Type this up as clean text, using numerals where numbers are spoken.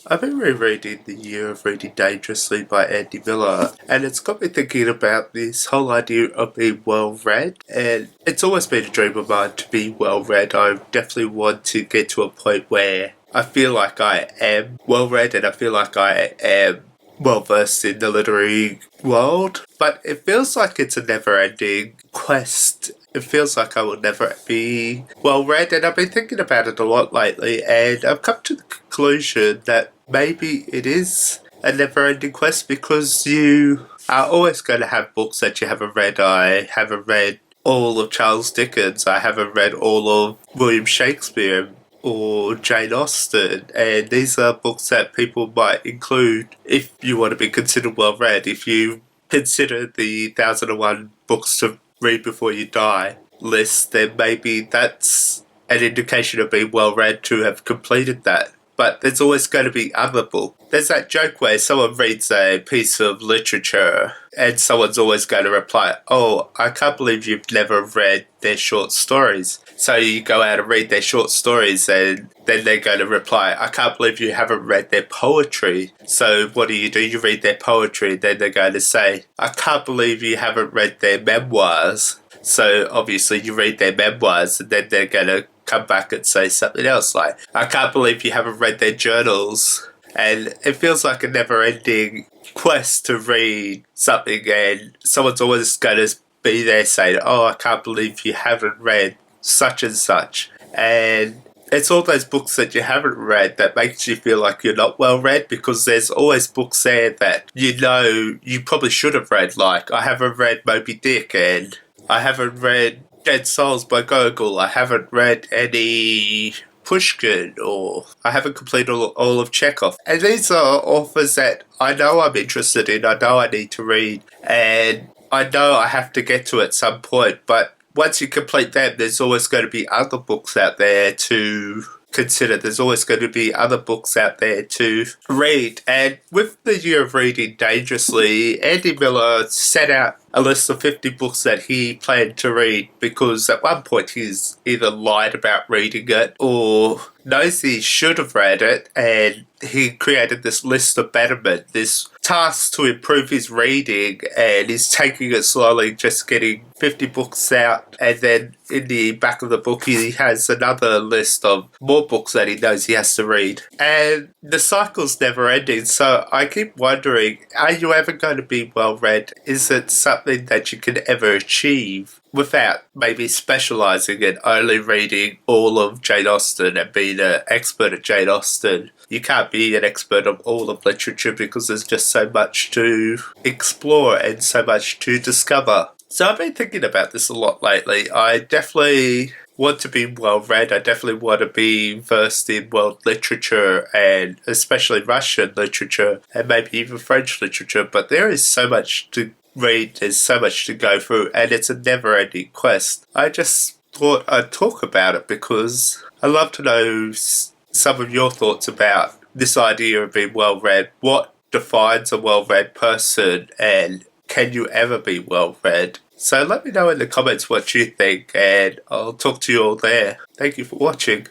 I've been rereading The Year of Reading Dangerously by Andy Miller, and it's got me thinking about this whole idea of being well read. And it's always been a dream of mine to be well read. I definitely want to get to a point where I feel like I am well read and I feel like I am well versed in the literary world. But it feels like it's a never ending quest. It feels like I will never be well read, and I've been thinking about it a lot lately, and I've come to the conclusion that maybe it is a never ending quest because you are always going to have books that you haven't read. I haven't read all of Charles Dickens, I haven't read all of William Shakespeare or Jane Austen, and these are books that people might include if you want to be considered well read. If you consider the 1001 books to read before you die list, then maybe that's an indication of being well read to have completed that. But there's always going to be other books. There's that joke where someone reads a piece of literature and someone's always going to reply, "Oh, I can't believe you've never read their short stories." So you go out and read their short stories and then they're going to reply, "I can't believe you haven't read their poetry." So what do? You read their poetry, then they're going to say, "I can't believe you haven't read their memoirs." So obviously you read their memoirs and then they're going to come back and say something else like, "I can't believe you haven't read their journals." And it feels like a never ending quest to read something, and someone's always going to be there saying, "Oh, I can't believe you haven't read such and such." And it's all those books that you haven't read that makes you feel like you're not well read, because there's always books there that you know you probably should have read. Like, I haven't read Moby Dick, and I haven't read Dead Souls by Gogol. I haven't read any Pushkin, or I haven't completed all of Chekhov. And these are authors that I know I'm interested in, I know I need to read, and I know I have to get to at some point. But once you complete them, there's always going to be other books out there to consider. There's always going to be other books out there to read. And with the Year of Reading Dangerously, Andy Miller set out a list of 50 books that he planned to read, because at one point he's either lied about reading it or knows he should have read it, and he created this list of betterment, this task to improve his reading, and he's taking it slowly, just getting 50 books out, and then in the back of the book he has another list of more books that he knows he has to read. And the cycle's never ending, so I keep wondering, are you ever going to be well read? Is it something that you can ever achieve without maybe specialising in only reading all of Jane Austen and being an expert at Jane Austen? You can't be an expert of all of literature because there's just so much to explore and so much to discover. So I've been thinking about this a lot lately. I definitely want to be well read. I definitely want to be versed in world literature, and especially Russian literature and maybe even French literature. But there is so much to read, there's so much to go through, and it's a never ending quest. I just thought I'd talk about it because I love to know some of your thoughts about this idea of being well read. What defines a well read person, and can you ever be well read? So let me know in the comments what you think, and I'll talk to you all there. Thank you for watching.